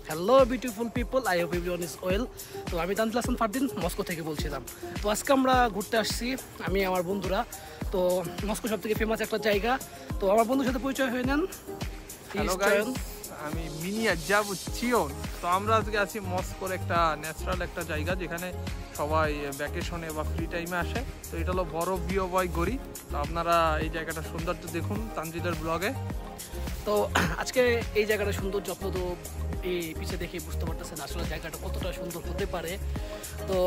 Hello beautiful people, I hope everyone is well. তো আমি Tanzil Hasan Fardin Moscow থেকে বলছিলাম। তো আজকে আমরা ঘুরতে আসছি, আমি আমার বন্ধুরা। তো মস্কো সব থেকে ফেমাস একটা জায়গা। তো আমার বন্ধুর সাথে পরিচয় হয়ে নেন। হ্যালো গাইস, আমি মিনিয়া যাবুচিয়ন। তো আমরা আজকে আছি মস্কোর একটা ন্যাচারাল একটা জায়গা যেখানে সবাই ভ্যাকেশনে বা ফ্রি টাইমে আসে। তো এটা হলো বড় ভিও বয় গড়ি। তো আপনারা এই জায়গাটা সৌন্দর্য দেখুন তানজিলের ব্লগে। তো আজকে এই জায়গাটা সুন্দর, যত্ন তো এই পিছিয়ে দেখে বুঝতে পারতেছেন আসলে জায়গাটা কতটা সুন্দর হতে পারে। তো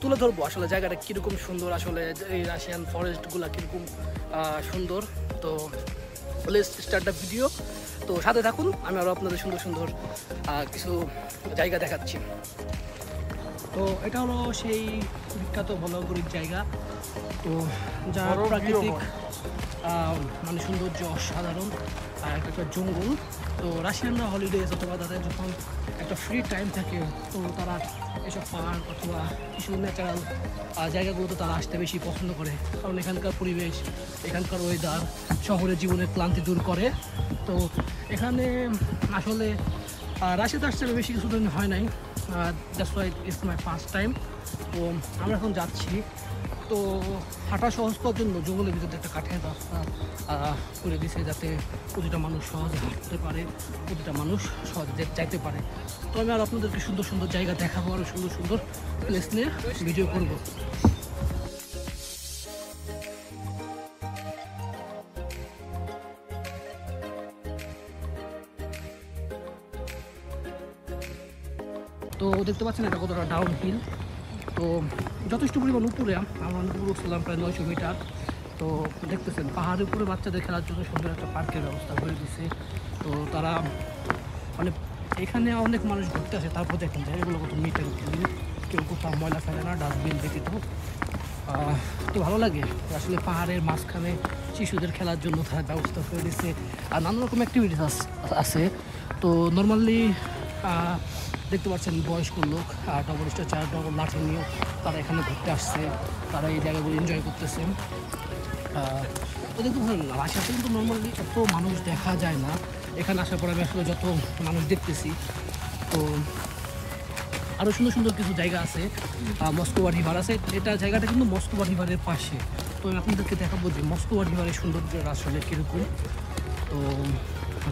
তুলে ধরবো আসলে জায়গাটা কীরকম সুন্দর, আসলে এই রাশিয়ান ফরেস্টগুলো কীরকম সুন্দর। তো লেটস স্টার্ট দ্য ভিডিও। তো সাথে থাকুন, আমি আরও আপনাদের সুন্দর সুন্দর কিছু জায়গা দেখাচ্ছি। তো এটা হলো সেই বিখ্যাত ভলগরির জায়গা, তো যার প্রাকৃতিক মানে সৌন্দর্য অসাধারণ, আর একটা জঙ্গল। তো রাশিয়ানরা হলিডেজ অথবা তাদের যখন একটা ফ্রি টাইম থাকে, তো তারা এসব পার্ক অথবা কিছু ন্যাচারাল জায়গাগুলোতে তারা আসতে বেশি পছন্দ করে, কারণ এখানকার পরিবেশ, এখানকার ওয়েদার শহরের জীবনের ক্লান্তি দূর করে। তো এখানে আসলে রাশিয়াতে আসতে বেশি কিছু দিন হয় নাই, that's why it's my first time. তো আমরা এখন যাচ্ছি। তো হাঁটা সহজ করার জন্য জঙ্গলের ভিতরে একটা কাঠের রাস্তা করে দিয়েছে, যাতে প্রতিটা মানুষ সহজে হাঁটতে পারে, প্রতিটা মানুষ সহজে যাইতে পারে। তো আমি আর আপনাদেরকে সুন্দর সুন্দর জায়গা দেখাবো, আরও সুন্দর সুন্দর প্লেস নিয়ে ভিডিও করবো। তো দেখতে পাচ্ছেন এটা কতটা ডাউন হিল। তো যথেষ্ট পরিমাণ উপরে, আমরা উপরে উঠছিলাম প্রায় 900 মিটার। তো দেখতেছেন পাহাড়ের উপরে বাচ্চাদের খেলার জন্য সুন্দর একটা পার্কের ব্যবস্থা করে দিয়েছে। তো তারা মানে এখানে অনেক মানুষ ঘুরতে আসে, তারপর দেখেন জায়গাগুলো কত নিট অ্যান্ড ক্লিন, কেউ কোথাও ময়লা ফেলে না, ডাস্টবিন ব্যতীত। তো ভালো লাগে আসলে পাহাড়ের মাঝখানে শিশুদের খেলার জন্য তারা ব্যবস্থা করে দিচ্ছে, আর নানা রকম অ্যাক্টিভিটিস আছে। তো নর্মালি দেখতে পাচ্ছেন বয়স্ক লোক আর ডবল স্ট্রেচার, ডবল লাঠি নিয়েও তারা এখানে ঘুরতে আসছে, তারা এই জায়গাগুলো এনজয় করতেছে। তো দেখতে ভালো লাগে। রাশিয়াতে কিন্তু নর্মালি এত মানুষ দেখা যায় না, এখানে আসার পর আমি আসলে যত মানুষ দেখতেছি। তো আরও সুন্দর সুন্দর কিছু জায়গা আছে, মস্কোভা রিভার আছে, এটা জায়গাটা কিন্তু মস্কোভা রিভারের পাশে। তো আমি আপনাদেরকে দেখাবো যে মস্কোভা রিভারের সৌন্দর্য আসলে কীরকম। তো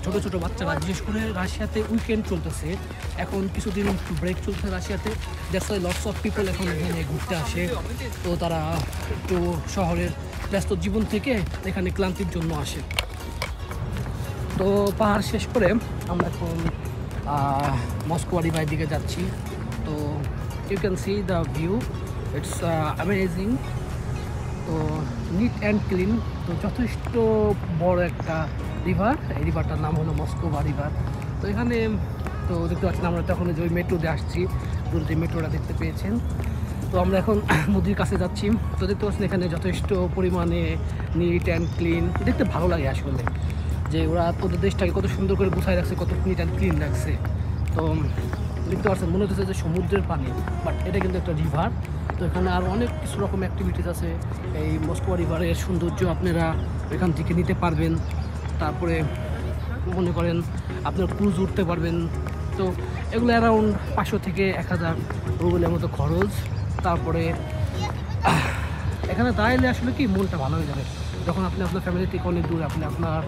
ছোটো ছোটো বাচ্চারা, বিশেষ করে রাশিয়াতে উইকেন্ড চলতেছে, এখন কিছুদিন ব্রেক চলছে রাশিয়াতে, that's why lots of people এখন এখানে ঘুরতে আসে। তো তারা একটু শহরের ব্যস্ত জীবন থেকে এখানে ক্লান্তির জন্য আসে। তো পাহাড় শেষ করে আমরা এখন মস্কোভা রিভারের দিকে যাচ্ছি। তো you can see the view, it's amazing. তো নিট অ্যান্ড ক্লিন, তো যথেষ্ট বড় একটা রিভার। এই রিভারটার নাম হলো মস্কোভা রিভার। তো এখানে তো দেখতে পাচ্ছেন আমরা তখন যে ওই মেট্রো দিয়ে আসছি, দূরে যে মেট্রোটা দেখতে পেয়েছেন। তো আমরা এখন নদীর কাছে যাচ্ছি। তো দেখতে পাচ্ছেন এখানে যথেষ্ট পরিমাণে নিট অ্যান্ড ক্লিন, দেখতে ভালো লাগে আসলে যে ওরা ওদের দেশটাকে কত সুন্দর করে গুছায় রাখছে, কত নিট অ্যান্ড ক্লিন রাখছে। তো দেখতে পাচ্ছেন মনে হচ্ছে যে সমুদ্রের পানি, বাট এটা কিন্তু একটা রিভার। তো এখানে আরও অনেক কিছু রকম অ্যাক্টিভিটিস আছে। এই মস্কোভা রিভারের সৌন্দর্য আপনারা এখান থেকে নিতে পারবেন। তারপরে মনে করেন আপনার ক্রুজ উঠতে পারবেন। তো এগুলো অ্যারাউন্ড 500 থেকে 1000 রুবেলের মতো খরচ। তারপরে এখানে দাঁড়াইলে আসলে কি মনটা ভালো হয়ে যাবে, যখন আপনি আপনার ফ্যামিলি থেকে অনেক দূরে, আপনি আপনার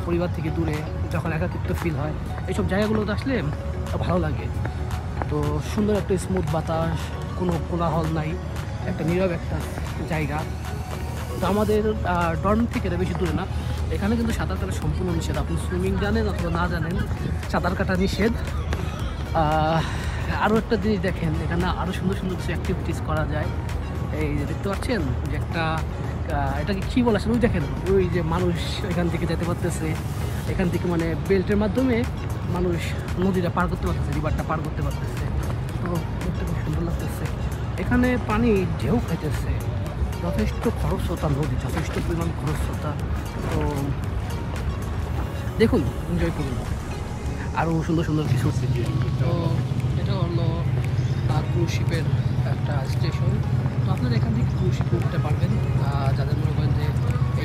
পরিবার থেকে দূরে, যখন একাকিত্ব ফিল হয়, এইসব জায়গাগুলোতে আসলে ভালো লাগে। তো সুন্দর একটা স্মুথ বাতাস, কোনো কোলাহল নাই, একটা নীরব একটা জায়গা। তো আমাদের ডর্ম থেকে এটা বেশি দূরে না। এখানে কিন্তু সাঁতার কাটা সম্পূর্ণ নিষেধ, আপনি সুইমিং জানেন অথবা না জানেন, সাঁতার কাটা নিষেধ। আরও একটা জিনিস দেখেন, এখানে আরও সুন্দর সুন্দর কিছু অ্যাক্টিভিটিস করা যায়। এই যে দেখতে পাচ্ছেন যে একটা এটাকে কী বলা আসলে, ওই দেখেন ওই যে মানুষ এখান থেকে যেতে পারতেছে, এখান থেকে মানে বেল্টের মাধ্যমে মানুষ নদীটা পার করতে পারতেছে, রিভারটা পার করতে পারতেছে। তো দেখতে খুব সুন্দর লাগতেছে। এখানে পানি ঢেউ খাইতেছে, যথেষ্ট খরস্রোতা নদী, যথেষ্ট পরিমাণ খরস্রোতা। তো দেখুন, এনজয় করুন, আরও সুন্দর সুন্দর কিছু। তো এটা হলো ক্রুজ শিপের একটা স্টেশন। তো আপনারা এখান থেকে ক্রুজ শিপে উঠতে পারবেন, যাদের মনে করেন যে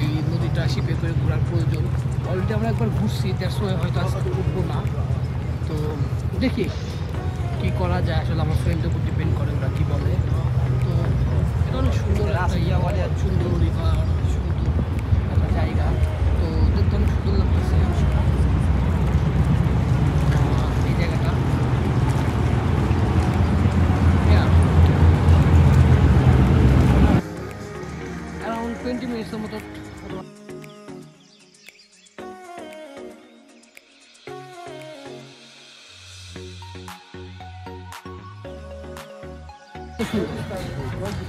এই নদীটা শিপে করে ঘোরার প্রয়োজন। অলরেডি আমরা একবার ঘুরছি, দ্যাটস ওয়াই হয়তো আজকে উঠবো না। তো দেখি কি করা যায়, আসলে আমার ফ্রেন্ডের উপর ডিপেন্ড করে ওরা কি বলে। তো এটা অনেক সুন্দর একটা সুন্দর রিভার, সুন্দর একটা জায়গা, তো দেখতে অনেক সুন্দর লাগতেছে এই জায়গাটা। অ্যারাউন্ড 20 মিনিটসের মতো।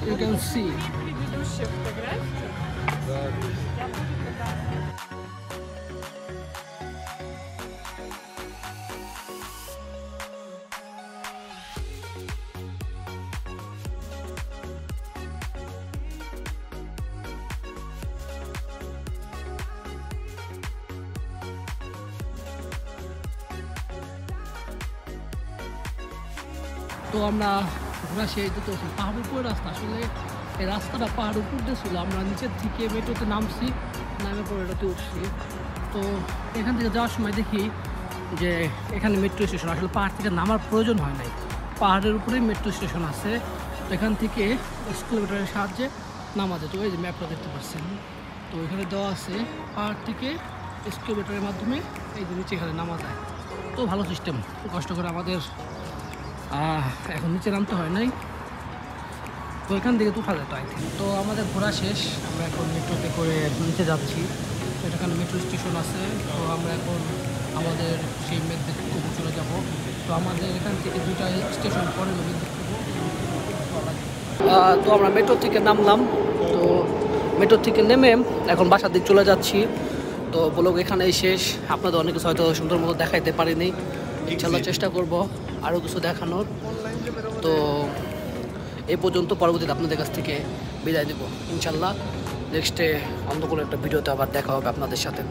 You can see. Предыдущая фотография. Я буду когда... তো আমরা ঘোরা শেষ দিতে পাহাড়ের উপরে রাস্তা, আসলে এই রাস্তাটা পাহাড়ের উপর দিয়ে ছিল। আমরা নিচের থেকে মেট্রোতে নামছি, নামে পরে এটাতে উঠছি। তো এখান থেকে যাওয়ার সময় দেখি যে এখানে মেট্রো স্টেশন, আসলে পাহাড় থেকে নামার প্রয়োজন হয় নাই, পাহাড়ের উপরেই মেট্রো স্টেশন আছে। তো এখান থেকে স্কুলেটারের সাহায্যে নামা যায়। তো এই যে ম্যাপটা দেখতে পাচ্ছেন, তো এখানে দেওয়া আছে পাহাড় থেকে স্কুলেটারের মাধ্যমে এই যে নিচে এখানে নামা যায়। তো ভালো সিস্টেম, কষ্ট করে আমাদের এখন নিচে নামতে হয় নাই। তো এখান থেকে তো উঠা যেত আই থিঙ্ক। তো আমাদের ঘোরা শেষ, আমরা এখন মেট্রোতে করে নিচে যাচ্ছি। তো এখানে মেট্রো স্টেশন আছে, তো আমরা এখন আমাদের সেই মেদিনীপুর চলে যাব। তো আমাদের এখান থেকে 2টা স্টেশন পরে তো আমরা মেট্রো থেকে নামলাম। তো মেট্রো থেকে নেমে এখন বাসার দিক চলে যাচ্ছি। তো ব্লগ এখানেই শেষ। আপনাদের অনেক কিছু হয়তো সুন্দর মতো দেখাইতে পারিনি, ইনশাল্লাহ চেষ্টা করব আরও কিছু দেখানোর। তো এই পর্যন্ত, পরবর্তীতে আপনাদের কাছ থেকে বিদায় দেব ইনশাল্লাহ। নেক্সটে অন্য কোনো একটা ভিডিওতে আবার দেখা হবে আপনাদের সাথে।